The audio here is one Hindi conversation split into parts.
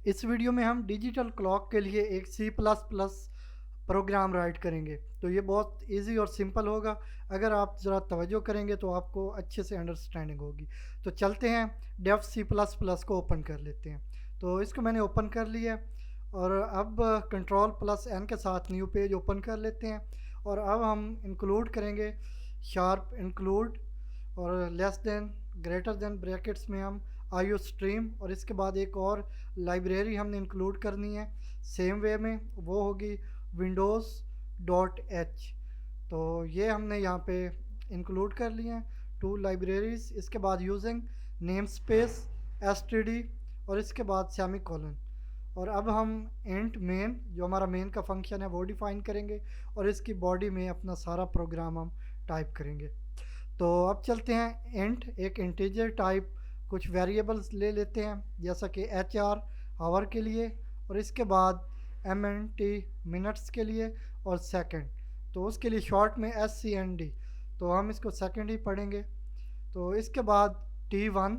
इस वीडियो में हम डिजिटल क्लॉक के लिए एक C plus plus program write करेंगे। तो ये बहुत इजी और सिंपल होगा। अगर आप ज़रा तवज्जो करेंगे तो आपको अच्छे से अंडरस्टैंडिंग होगी। तो चलते हैं, डेफ सी प्लस प्लस को ओपन कर लेते हैं। तो इसको मैंने ओपन कर लिया और अब कंट्रोल प्लस एन के साथ न्यू पेज ओपन कर लेते हैं। और अब हम इंक्लूड करेंगे शार्प इंक्लूड और less than greater than brackets में हम आईओ स्ट्रीम, और इसके बाद एक और लाइब्रेरी हमने इंक्लूड करनी है सेम वे में, वो होगी विंडोज़ डॉट एच। तो ये हमने यहाँ पे इंक्लूड कर लिए हैं टू लाइब्रेरीज। इसके बाद यूजिंग नेम स्पेस एस और इसके बाद सेमी कॉलन। और अब हम इंट मेन, जो हमारा मेन का फंक्शन है, वो डिफाइन करेंगे और इसकी बॉडी में अपना सारा प्रोग्राम हम टाइप करेंगे। तो अब चलते हैं, इंट एक इंटीजर टाइप कुछ वेरिएबल्स ले लेते हैं, जैसा कि एच आर आवर के लिए, और इसके बाद एम एन टी मिनट्स के लिए, और सेकंड तो उसके लिए शॉर्ट में एस सी एन डी, तो हम इसको सेकंड ही पढ़ेंगे। तो इसके बाद टी वन,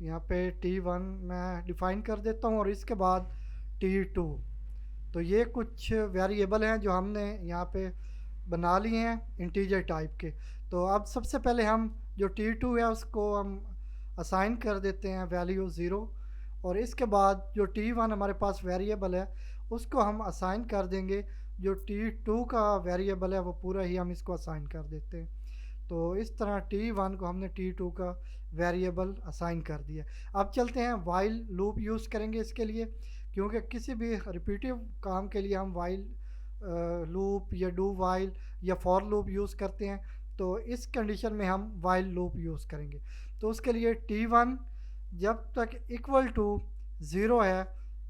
यहाँ पे टी वन मैं डिफ़ाइन कर देता हूँ, और इसके बाद टी टू। तो ये कुछ वेरिएबल हैं जो हमने यहाँ पे बना लिए हैं इंटीजर टाइप के। तो अब सबसे पहले हम जो टी टू है उसको हम असाइन कर देते हैं वैल्यू ज़ीरो, और इसके बाद जो टी वन हमारे पास वेरिएबल है उसको हम असाइन कर देंगे, जो टी टू का वेरिएबल है वो पूरा ही हम इसको असाइन कर देते हैं। तो इस तरह टी वन को हमने टी टू का वेरिएबल असाइन कर दिया। अब चलते हैं, वाइल लूप यूज़ करेंगे इसके लिए, क्योंकि किसी भी रिपीटिव काम के लिए हम वाइल लूप या डू वाइल या फॉर लूप यूज़ करते हैं। तो इस कंडीशन में हम वाइल लूप यूज़ करेंगे। तो उसके लिए टी वन जब तक इक्वल टू ज़ीरो है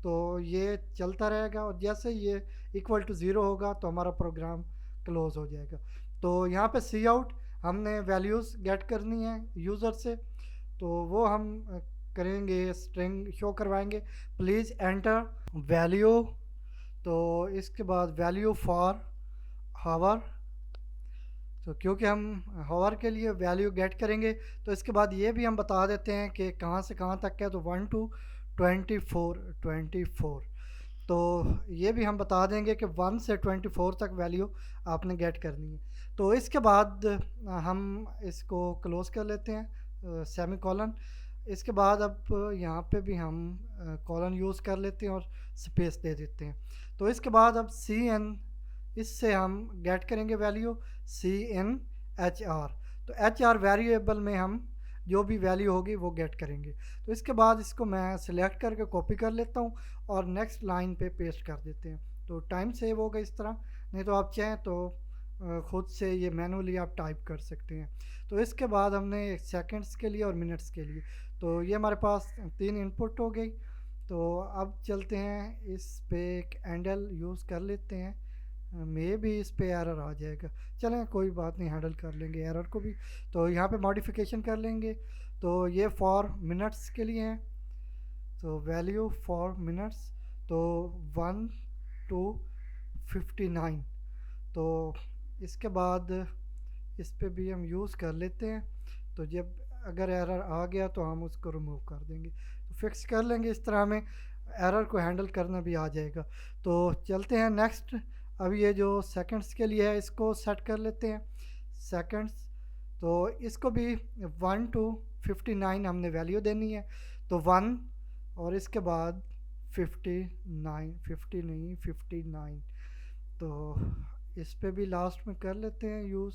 तो ये चलता रहेगा, और जैसे ये इक्वल टू ज़ीरो होगा तो हमारा प्रोग्राम क्लोज हो जाएगा। तो यहाँ पे सी आउट हमने वैल्यूज़ गेट करनी है यूज़र से, तो वो हम करेंगे, स्ट्रिंग शो करवाएंगे, प्लीज़ एंटर वैल्यू। तो इसके बाद वैल्यू फॉर हावर, तो क्योंकि हम हावर के लिए वैल्यू गेट करेंगे, तो इसके बाद ये भी हम बता देते हैं कि कहाँ से कहाँ तक है, तो 1 to 24। तो ये भी हम बता देंगे कि 1 से 24 तक वैल्यू आपने गेट करनी है। तो इसके बाद हम इसको क्लोज कर लेते हैं सेमी कॉलन। इसके बाद अब यहाँ पे भी हम कॉलन यूज़ कर लेते हैं और स्पेस दे देते हैं। तो इसके बाद अब सी एन, इससे हम गेट करेंगे value C N H R. तो एच आर वेरिएबल में हम जो भी वैल्यू होगी वो गेट करेंगे। तो इसके बाद इसको मैं सिलेक्ट करके कॉपी कर लेता हूँ और नेक्स्ट लाइन पे पेस्ट कर देते हैं। तो टाइम सेव होगा इस तरह, नहीं तो आप चाहें तो ख़ुद से ये मैनुअली आप टाइप कर सकते हैं। तो इसके बाद हमने सेकंड्स के लिए और मिनट्स के लिए, तो ये हमारे पास 3 इनपुट हो गई। तो अब चलते हैं, इस पे एक एंडल यूज़ कर लेते हैं, मे भी इस पे एरर आ जाएगा, चलें कोई बात नहीं, हैंडल कर लेंगे एरर को भी। तो यहाँ पे मॉडिफिकेशन कर लेंगे। तो ये फॉर मिनट्स के लिए है, तो वैल्यू फॉर मिनट्स, तो 1 to 59। तो इसके बाद इस पे भी हम यूज़ कर लेते हैं। तो जब अगर एरर आ गया तो हम उसको रिमूव कर देंगे, तो फिक्स कर लेंगे, इस तरह में एरर को हैंडल करना भी आ जाएगा। तो चलते हैं नेक्स्ट। अब ये जो सेकंड्स के लिए है इसको सेट कर लेते हैं सेकंड्स। तो इसको भी 1 to 59 हमने वैल्यू देनी है। तो 1 और इसके बाद 59, 50 नहीं 59। तो इस पे भी लास्ट में कर लेते हैं यूज़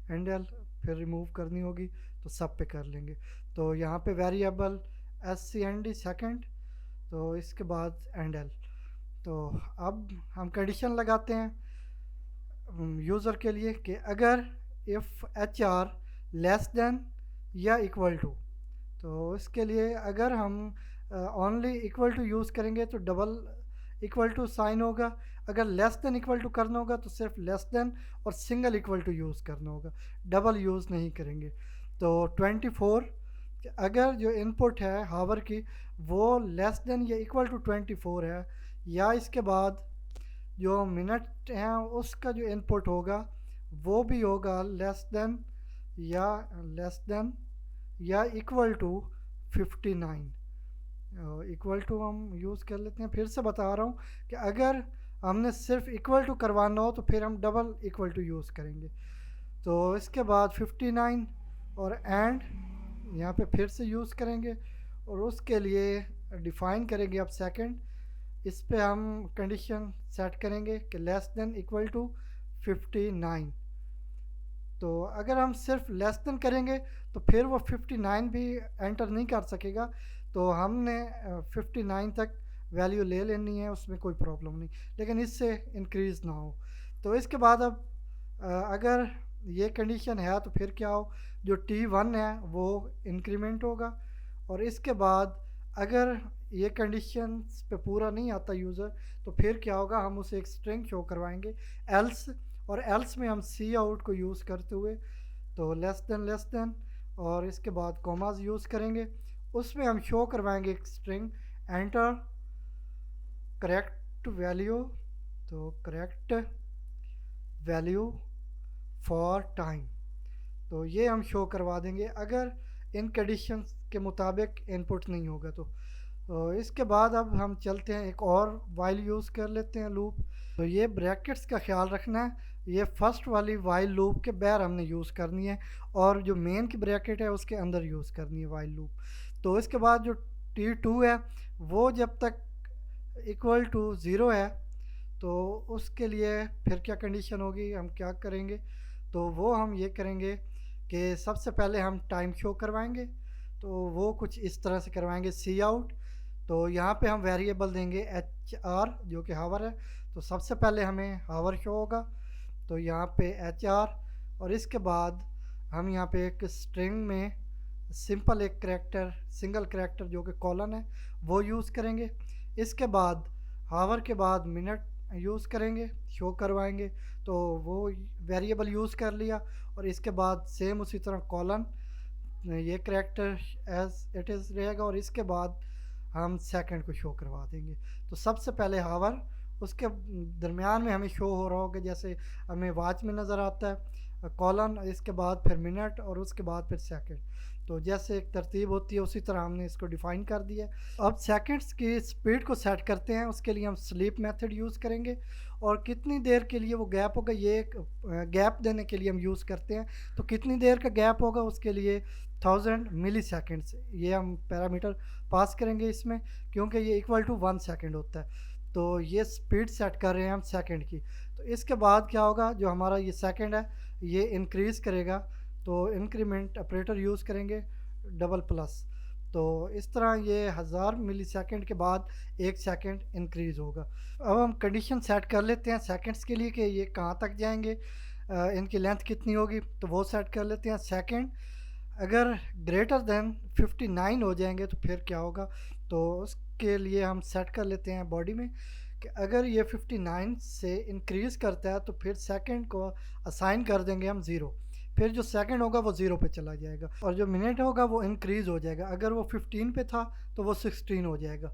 हैंडल, फिर रिमूव करनी होगी तो सब पे कर लेंगे। तो यहाँ पे variable S C N D second, तो इसके बाद हैंडल। तो अब हम कंडीशन लगाते हैं यूज़र के लिए कि अगर if H R less than या इक्वल टू, तो इसके लिए अगर हम ओनली इक्वल टू यूज़ करेंगे तो डबल इक्वल टू साइन होगा, अगर लेस देन इक्वल टू करना होगा तो सिर्फ लेस देन और सिंगल इक्वल टू यूज़ करना होगा, डबल यूज़ नहीं करेंगे। तो 24, अगर जो इनपुट है हावर की वो लेस देन या इक्वल टू 24 है, या इसके बाद जो मिनट हैं उसका जो इनपुट होगा वो भी होगा लेस देन या इक्वल टू 59। इक्वल टू हम यूज़ कर लेते हैं। फिर से बता रहा हूँ कि अगर हमने सिर्फ इक्वल टू करवाना हो तो फिर हम डबल इक्वल टू यूज़ करेंगे। तो इसके बाद 59 और एंड यहाँ पे फिर से यूज़ करेंगे और उसके लिए डिफ़ाइन करेंगे अब सेकंड। इस पे हम कंडीशन सेट करेंगे कि लेस देन इक्वल टू 59। तो अगर हम सिर्फ लेस देन करेंगे तो फिर वो 59 भी एंटर नहीं कर सकेगा। तो हमने 59 तक वैल्यू ले लेनी है, उसमें कोई प्रॉब्लम नहीं, लेकिन इससे इंक्रीज़ ना हो। तो इसके बाद अब अगर ये कंडीशन है तो फिर क्या हो, जो T1 है वो इंक्रीमेंट होगा। और इसके बाद अगर ये कंडीशन पे पूरा नहीं आता यूज़र तो फिर क्या होगा, हम उसे एक स्ट्रिंग शो करवाएंगे एल्स। और एल्स में हम सी आउट को यूज़ करते हुए तो लेस देन और इसके बाद कॉमाज यूज़ करेंगे। उसमें हम शो करवाएंगे एक स्ट्रिंग एंटर करेक्ट वैल्यू, तो करेक्ट वैल्यू फॉर टाइम। तो ये हम शो करवा देंगे अगर इन कंडीशंस के मुताबिक इनपुट नहीं होगा तो इसके बाद अब हम चलते हैं, एक और वाइल यूज़ कर लेते हैं लूप। तो ये ब्रैकेट्स का ख्याल रखना है, ये फर्स्ट वाली वाइल लूप के बाहर हमने यूज़ करनी है और जो मेन की ब्रैकेट है उसके अंदर यूज़ करनी है वाइल लूप। तो इसके बाद जो T2 है वो जब तक इक्वल टू ज़ीरो है तो उसके लिए फिर क्या कंडीशन होगी, हम क्या करेंगे, तो वो हम ये करेंगे कि सबसे पहले हम टाइम शो करवाएंगे। तो वो कुछ इस तरह से करवाएंगे सी आउट। तो यहाँ पे हम वेरिएबल देंगे एच आर जो कि हावर है। तो सबसे पहले हमें हावर शो होगा, तो यहाँ पे एच आर। और इसके बाद हम यहाँ पे एक स्ट्रिंग में सिंपल एक करैक्टर, सिंगल करैक्टर जो कि कॉलन है वो यूज़ करेंगे। इसके बाद हावर के बाद मिनट यूज़ करेंगे, शो करवाएंगे। तो वो वेरिएबल यूज़ कर लिया और इसके बाद सेम उसी तरह कॉलन, ये करैक्टर एज इट इज़ रहेगा और इसके बाद हम सेकंड को शो करवा देंगे। तो सबसे पहले हावर, उसके दरमियान में हमें शो हो रहा होगा जैसे हमें वॉच में नज़र आता है कॉलन, इसके बाद फिर मिनट और उसके बाद फिर सेकंड। तो जैसे एक तरतीब होती है उसी तरह हमने इसको डिफ़ाइन कर दिया। अब सेकंड्स की स्पीड को सेट करते हैं, उसके लिए हम स्लीप मेथड यूज़ करेंगे और कितनी देर के लिए वो गैप होगा ये एक गैप देने के लिए हम यूज़ करते हैं। तो कितनी देर का गैप होगा उसके लिए 1000 मिली सेकेंड्स ये हम पैरामीटर पास करेंगे इसमें, क्योंकि ये इक्वल टू 1 सेकंड होता है। तो ये स्पीड सेट कर रहे हैं हम सेकंड की। तो इसके बाद क्या होगा, जो हमारा ये सेकंड है ये इंक्रीज़ करेगा, तो इंक्रीमेंट ऑपरेटर यूज़ करेंगे डबल प्लस। तो इस तरह ये 1000 मिली सेकेंड के बाद 1 सेकंड इंक्रीज़ होगा। अब हम कंडीशन सेट कर लेते हैं सेकंड्स के लिए कि ये कहाँ तक जाएंगे, इनकी लेंथ कितनी होगी, तो वो सेट कर लेते हैं। सेकंड अगर ग्रेटर देन 59 हो जाएंगे तो फिर क्या होगा, तो उसके लिए हम सेट कर लेते हैं बॉडी में कि अगर ये 59 से इंक्रीज़ करता है तो फिर सेकंड को असाइन कर देंगे हम 0। फिर जो सेकंड होगा वो 0 पे चला जाएगा और जो मिनट होगा वो इंक्रीज़ हो जाएगा। अगर वो 15 पे था तो वो 16 हो जाएगा।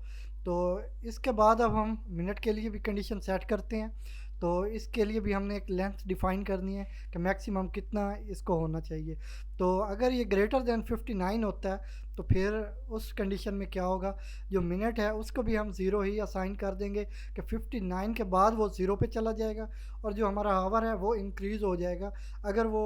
तो इसके बाद अब हम मिनट के लिए भी कंडीशन सेट करते हैं। तो इसके लिए भी हमने एक लेंथ डिफ़ाइन करनी है कि मैक्सिमम कितना इसको होना चाहिए। तो अगर ये ग्रेटर देन 59 होता है तो फिर उस कंडीशन में क्या होगा, जो मिनट है उसको भी हम 0 ही असाइन कर देंगे कि 59 के बाद वो 0 पे चला जाएगा और जो हमारा आवर है वो इंक्रीज़ हो जाएगा। अगर वो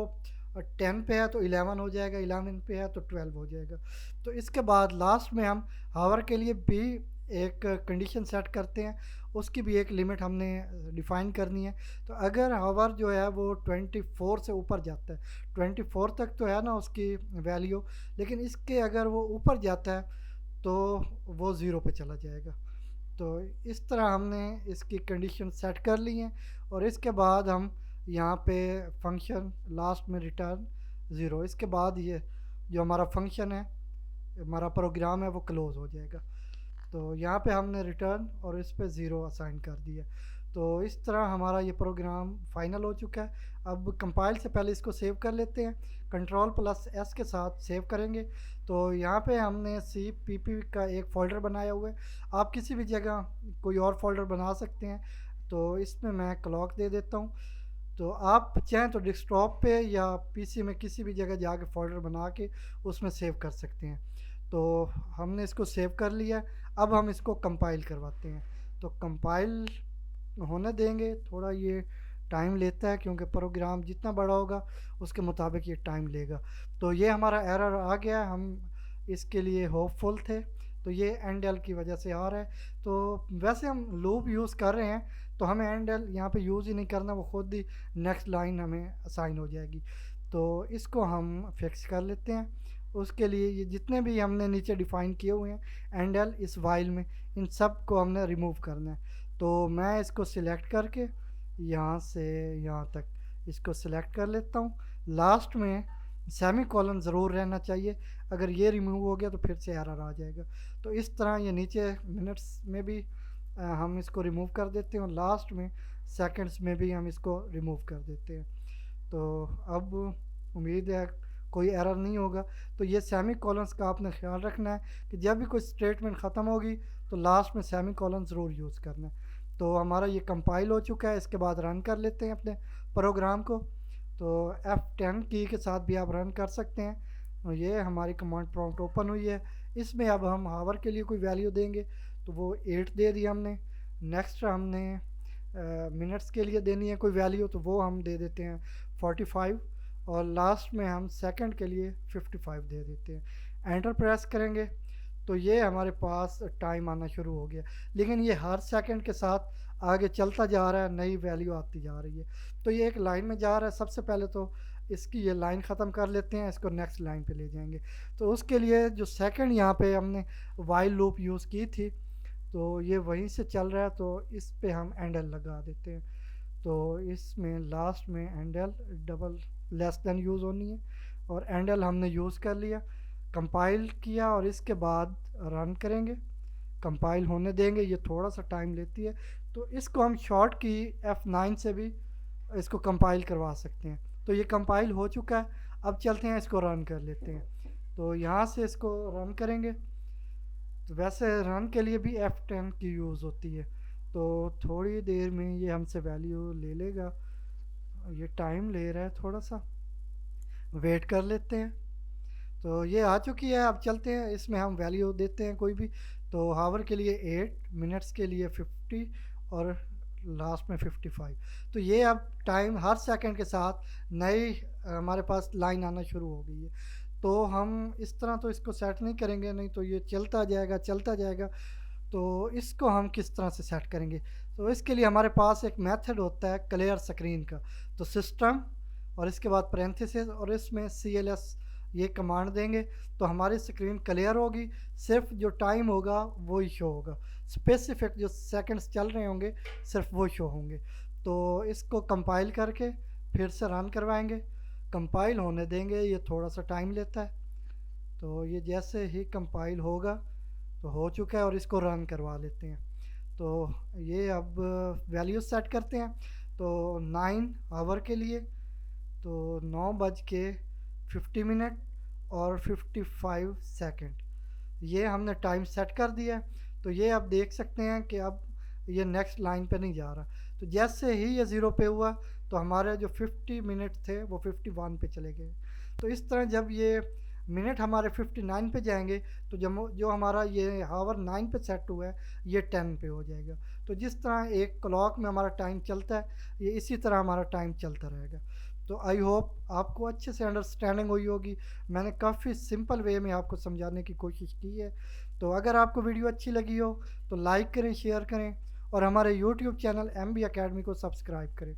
10 पे है तो 11 हो जाएगा, 11 पे है तो 12 हो जाएगा। तो इसके बाद लास्ट में हम हावर के लिए भी एक कंडीशन सेट करते हैं, उसकी भी एक लिमिट हमने डिफ़ाइन करनी है। तो अगर हावर जो है वो 24 से ऊपर जाता है, 24 तक तो है ना उसकी वैल्यू, लेकिन इसके अगर वो ऊपर जाता है तो वो 0 पे चला जाएगा। तो इस तरह हमने इसकी कंडीशन सेट कर ली हैं और इसके बाद हम यहाँ पे फंक्शन लास्ट में रिटर्न 0। इसके बाद ये जो हमारा फंक्शन है, हमारा प्रोग्राम है, वो क्लोज़ हो जाएगा। तो यहाँ पे हमने रिटर्न और इस पे 0 असाइन कर दिया। तो इस तरह हमारा ये प्रोग्राम फाइनल हो चुका है। अब कंपाइल से पहले इसको सेव कर लेते हैं, Ctrl+S के साथ सेव करेंगे। तो यहाँ पे हमने CPP का एक फ़ोल्डर बनाया हुआ है, आप किसी भी जगह कोई और फोल्डर बना सकते हैं। तो इसमें मैं क्लॉक दे देता हूँ। तो आप चाहें तो डेस्कटॉप पे या पीसी में किसी भी जगह जाके फ़ोल्डर बना के उसमें सेव कर सकते हैं। तो हमने इसको सेव कर लिया। अब हम इसको कंपाइल करवाते हैं। तो कंपाइल होने देंगे, थोड़ा ये टाइम लेता है क्योंकि प्रोग्राम जितना बड़ा होगा उसके मुताबिक ये टाइम लेगा। तो ये हमारा एरर आ गया, हम इसके लिए होपफुल थे, तो ये एंड एल की वजह से आ रहा है। तो वैसे हम लूप यूज़ कर रहे हैं तो हमें एंड एल यहाँ पे यूज़ ही नहीं करना, वो खुद ही नेक्स्ट लाइन हमें असाइन हो जाएगी। तो इसको हम फिक्स कर लेते हैं। उसके लिए ये जितने भी हमने नीचे डिफ़ाइन किए हुए हैं एंड एल इस वाइल में, इन सब को हमने रिमूव करना है। तो मैं इसको सिलेक्ट करके यहाँ से यहाँ तक इसको सिलेक्ट कर लेता हूँ। लास्ट में सेमी कॉलन ज़रूर रहना चाहिए, अगर ये रिमूव हो गया तो फिर से एरर आ जाएगा। तो इस तरह ये नीचे मिनट्स में भी हम इसको रिमूव कर देते हैं और लास्ट में सेकंड्स में भी हम इसको रिमूव कर देते हैं। तो अब उम्मीद है कोई एरर नहीं होगा। तो ये सेमी कॉलन्स का आपने ख्याल रखना है कि जब भी कोई स्टेटमेंट ख़त्म होगी तो लास्ट में सेमी कॉलन ज़रूर यूज़ करना है। तो हमारा ये कंपाइल हो चुका है, इसके बाद रन कर लेते हैं अपने प्रोग्राम को। तो F10 की के साथ भी आप रन कर सकते हैं। और ये हमारी कमांड प्रॉम्प्ट ओपन हुई है। इसमें अब हम हावर के लिए कोई वैल्यू देंगे, तो वो 8 दे दी हमने। नेक्स्ट हमने मिनट्स के लिए देनी है कोई वैल्यू, तो वो हम दे देते हैं 45। और लास्ट में हम सेकंड के लिए 55 दे देते हैं। एंटर प्रेस करेंगे तो ये हमारे पास टाइम आना शुरू हो गया, लेकिन ये हर सेकंड के साथ आगे चलता जा रहा है, नई वैल्यू आती जा रही है। तो ये एक लाइन में जा रहा है। सबसे पहले तो इसकी ये लाइन ख़त्म कर लेते हैं, इसको नेक्स्ट लाइन पे ले जाएंगे। तो उसके लिए जो सेकंड यहाँ पे हमने वाइल लूप यूज़ की थी, तो ये वहीं से चल रहा है, तो इस पे हम एंडल लगा देते हैं। तो इसमें लास्ट में endl double less than use होनी है, और एंडल हमने यूज़ कर लिया, कंपाइल किया और इसके बाद रन करेंगे। कंपाइल होने देंगे, ये थोड़ा सा टाइम लेती है। तो इसको हम शॉर्ट की F9 से भी इसको कंपाइल करवा सकते हैं। तो ये कंपाइल हो चुका है। अब चलते हैं इसको रन कर लेते हैं। तो यहाँ से इसको रन करेंगे। तो वैसे रन के लिए भी F10 की यूज़ होती है। तो थोड़ी देर में ये हमसे वैल्यू ले लेगा, ये टाइम ले रहा है, थोड़ा सा वेट कर लेते हैं। तो ये आ चुकी है। अब चलते हैं, इसमें हम वैल्यू देते हैं कोई भी। तो हावर के लिए 8, मिनट्स के लिए 50 और लास्ट में 55। तो ये अब टाइम हर सेकंड के साथ नई हमारे पास लाइन आना शुरू हो गई है। तो हम इस तरह तो इसको सेट नहीं करेंगे, नहीं तो ये चलता जाएगा चलता जाएगा। तो इसको हम किस तरह से सेट करेंगे? तो इसके लिए हमारे पास एक मेथड होता है क्लियर स्क्रीन का। तो सिस्टम और इसके बाद पैरेंथेसिस और इसमें CLS ये कमांड देंगे तो हमारी स्क्रीन क्लियर होगी। सिर्फ जो टाइम होगा वो ही शो होगा, स्पेसिफिक जो सेकंड्स चल रहे होंगे सिर्फ वो शो होंगे। तो इसको कंपाइल करके फिर से रन करवाएंगे, कंपाइल होने देंगे, ये थोड़ा सा टाइम लेता है। तो ये जैसे ही कंपाइल होगा तो हो चुका है, और इसको रन करवा लेते हैं। तो ये अब वैल्यू सेट करते हैं। तो 9 आवर के लिए तो 9:50 और 55 सेकंड ये हमने टाइम सेट कर दिया है। तो ये आप देख सकते हैं कि अब ये नेक्स्ट लाइन पे नहीं जा रहा। तो जैसे ही ये 0 पे हुआ तो हमारे जो 50 मिनट थे वो 51 पे चले गए। तो इस तरह जब ये मिनट हमारे 59 पे जाएंगे तो जब जो हमारा ये हावर 9 पे सेट हुआ है ये 10 पे हो जाएगा। तो जिस तरह एक क्लॉक में हमारा टाइम चलता है, ये इसी तरह हमारा टाइम चलता रहेगा। तो आई होप आपको अच्छे से अंडरस्टैंडिंग हुई होगी। मैंने काफ़ी सिंपल वे में आपको समझाने की कोशिश की है। तो अगर आपको वीडियो अच्छी लगी हो तो लाइक करें, शेयर करें और हमारे यूट्यूब चैनल MB Academy को सब्सक्राइब करें।